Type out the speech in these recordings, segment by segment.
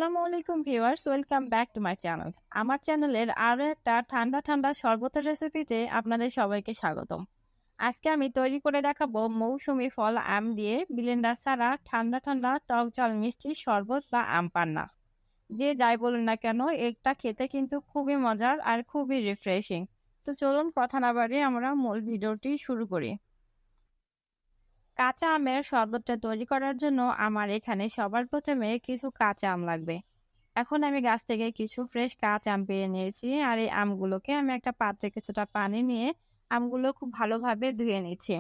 আসসালামু আলাইকুম viewers, welcome back to my channel. আমার চ্যানেলের আরও একটা ঠান্ডা ঠান্ডা শরবতের রেসিপিতে আপনাদের সবাইকে স্বাগতম। আজকে আমি তৈরি করে দেখাবো মৌসুমী ফল আম দিয়ে ব্লেন্ডার ছাড়া ঠান্ডা ঠান্ডা টক ঝাল মিষ্টি শরবত বা আম পান্না। যে যাই বলুন না কেন, এটা খেতে কিন্তু খুবই মজার আর খুবই রিফ্রেশিং। তো চলুন কথা না বাড়িয়ে আমরা মূল ভিডিওটি শুরু করি। কাঁচা আমের শরবতটা তৈরি করার জন্য আমার এখানে সবার প্রথমে কিছু কাঁচা আম লাগবে। এখন আমি গাছ থেকে কিছু ফ্রেশ কাঁচা আম পেড়ে নিয়েছি, আর এই আমগুলোকে আমি একটা পাত্রে কিছুটা পানি নিয়ে আমগুলো খুব ভালোভাবে ধুয়ে নিচ্ছি।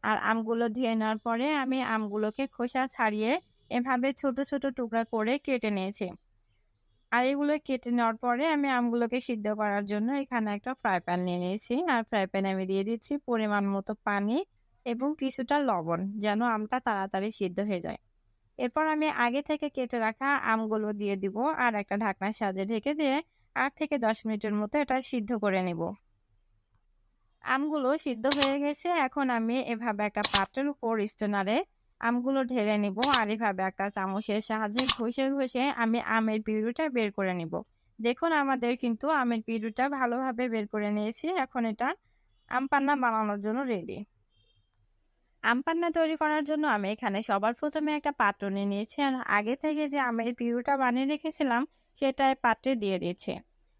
আর আমগুলো ধুয়ে নেওয়ার পরে আমি আমগুলোকে খোসা ছাড়িয়ে এভাবে ছোট ছোট টুকরা করে কেটে নিয়েছি। আর এগুলো কেটে নেওয়ার পরে আমি আমগুলোকে সিদ্ধ করার জন্য এখানে একটা ফ্রাই প্যান নিয়ে নিয়েছি। আর ফ্রাই প্যানে আমি দিয়ে দিচ্ছি পরিমাণ মতো পানি এবং কিছুটা লবণ, যেন আমটা তাড়াতাড়ি সিদ্ধ হয়ে যায়। এরপর আমি আগে থেকে কেটে রাখা আমগুলো দিয়ে দিব, আর একটা ঢাকনার সাহায্যে ঢেকে দিয়ে 8 থেকে 10 মিনিটের মতো এটা সিদ্ধ করে নেব। আমগুলো সিদ্ধ হয়ে গেছে। এখন আমি এভাবে একটা পাত্রের উপর স্ট্রেনারে আমগুলো ঢেলে নিব, আর এভাবে একটা চামচের সাহায্যে ঘষে ঘষে আমি আমের পিউরিটা বের করে নিব। দেখুন, আমাদের কিন্তু আমের পিউরিটা ভালোভাবে বের করে নিয়েছি। এখন এটা আম পান্না বানানোর জন্য রেডি। আম পান্না তৈরি করার জন্য আমি এখানে সবার প্রথমে একটা পাত্র নিয়ে নিয়েছি, আর আগে থেকে যে আমের পিউরিটা বানিয়ে রেখেছিলাম সেটা পাত্রে দিয়ে দিয়েছি।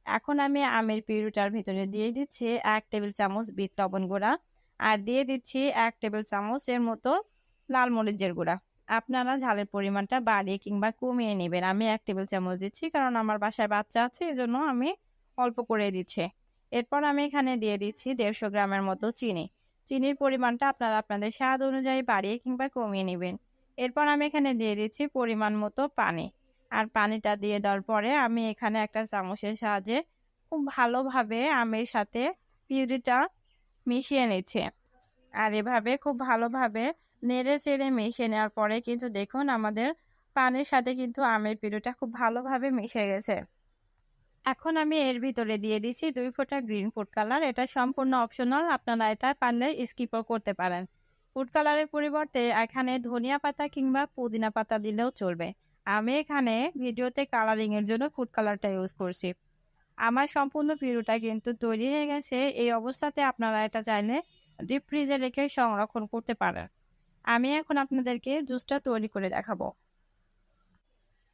এখন আমি আমের পিউরিটার ভিতরে দিয়ে দিচ্ছি 1 টেবিল চামচ বিট লবণ গুঁড়া, আর দিয়ে দিচ্ছি 1 টেবিল চামচের মতো লাল মরিচের গুঁড়া। আপনারা ঝালের পরিমাণটা বাড়িয়ে কিংবা কমিয়ে নেবেন। আমি 1 টেবিল চামচ দিচ্ছি, কারণ আমার বাসায় বাচ্চা আছে, এজন্য আমি অল্প করে দিচ্ছি। এরপর আমি এখানে দিয়ে দিচ্ছি 150 গ্রামের মতো চিনি। চিনির পরিমাণটা আপনারা আপনাদের স্বাদ অনুযায়ী বাড়িয়ে কিংবা কমিয়ে নেবেন। এরপর আমি এখানে দিয়ে দিচ্ছি পরিমাণ মতো পানি। আর পানিটা দিয়ে দেওয়ার পরে আমি এখানে একটা চামচের সাহায্যে খুব ভালোভাবে আমের সাথে পিউরিটা মিশিয়ে নিচ্ছে। আর এভাবে খুব ভালোভাবে নেড়ে চেড়ে মিশিয়ে নেওয়ার পরে কিন্তু দেখুন, আমাদের পানির সাথে কিন্তু আমের পিউরিটা খুব ভালোভাবে মিশে গেছে। এখন আমি এর ভিতরে দিয়ে দিচ্ছি 2 ফোঁটা গ্রিন ফুড কালার। এটা সম্পূর্ণ অপশনাল, আপনারা এটা পারলে স্কিপও করতে পারেন। ফুড কালারের পরিবর্তে এখানে ধনিয়া পাতা কিংবা পুদিনা পাতা দিলেও চলবে। আমি এখানে ভিডিওতে কালারিং এর জন্য ফুড কালারটা ইউজ করছি। আমার সম্পূর্ণ পিউরিটা কিন্তু তৈরি হয়ে গেছে। এই অবস্থাতে আপনারা এটা চাইলে ডিপ ফ্রিজে রেখে সংরক্ষণ করতে পারেন। আমি এখন আপনাদেরকে জুসটা তৈরি করে দেখাবো।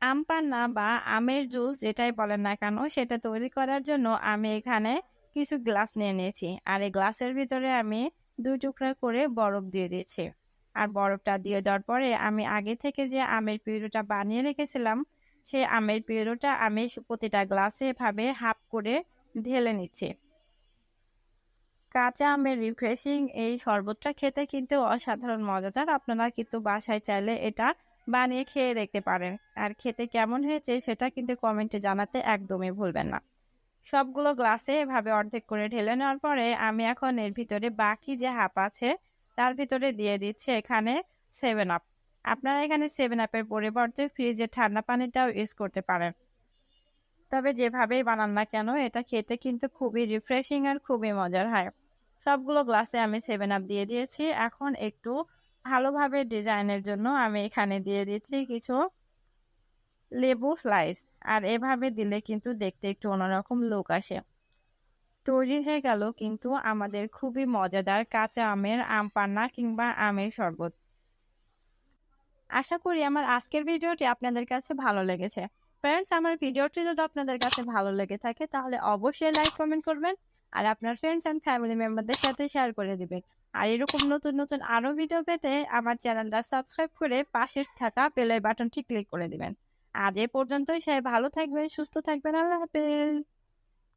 আম পান্না বা আমের জুস যেটাই বলেন না কেন, সেটা তৈরি করার জন্য আমি এখানে কিছু গ্লাস নিয়ে নিয়েছি, আর এই গ্লাসের ভিতরে আমি 2 টুকরা করে বরফ দিয়ে দিয়েছি। আর বরফটা দিয়ে দেওয়ার পরে আমি আগে থেকে যে আমের পিউরিটা বানিয়ে রেখেছিলাম, সেই আমের পিউরিটা আমি প্রতিটা গ্লাসে এভাবে হাফ করে ঢেলে নিচ্ছি। কাঁচা আমের রিফ্রেশিং এই শরবতটা খেতে কিন্তু অসাধারণ মজাদার। আপনারা কিন্তু বাসায় চাইলে এটা বানিয়ে খেয়ে দেখতে পারেন। আর খেতে কেমন হয়েছে সেটা কিন্তু কমেন্টে জানাতে একদমই ভুলবেন না। সবগুলো গ্লাসে এভাবে অর্ধেক করে ঢেলে নেওয়ার পরে আমি এখন এর ভিতরে বাকি যে হাফ আছে তার ভিতরে দিয়ে দিচ্ছি এখানে 7 আপ। আপনারা এখানে 7 আপের পরিবর্তে ফ্রিজের ঠান্ডা পানিটাও ইউজ করতে পারেন। তবে যেভাবেই বানান না কেন, এটা খেতে কিন্তু খুবই রিফ্রেশিং আর খুবই মজার হয়। সবগুলো গ্লাসে আমি 7 আপ দিয়ে দিয়েছি। এখন একটু ভালোভাবে ডিজাইনের জন্য আমি এখানে দিয়ে দিচ্ছি কিছু লেবু স্লাইস। আর এভাবে দিলে কিন্তু দেখতে একটু অন্যরকম লুক আসে। তৈরি হয়ে গেল কিন্তু আমাদের খুবই মজাদার কাঁচা আমের আম পান্না কিংবা আমের শরবত। আশা করি আমার আজকের ভিডিওটি আপনাদের কাছে ভালো লেগেছে। ফ্রেন্ডস, আমার ভিডিওটি যদি আপনাদের কাছে ভালো লেগে থাকে তাহলে অবশ্যই লাইক কমেন্ট করবেন, আর আপনার ফ্রেন্ডস অ্যান্ড ফ্যামিলি মেম্বারদের সাথে শেয়ার করে দিবেন। আর এরকম নতুন নতুন আরো ভিডিও পেতে আমার চ্যানেলটা সাবস্ক্রাইব করে পাশে থাকা বেল বাটনটি ক্লিক করে দিবেন। আজ এ পর্যন্তই। সবাই ভালো থাকবেন, সুস্থ থাকবেন। আল্লাহ হাফেজ।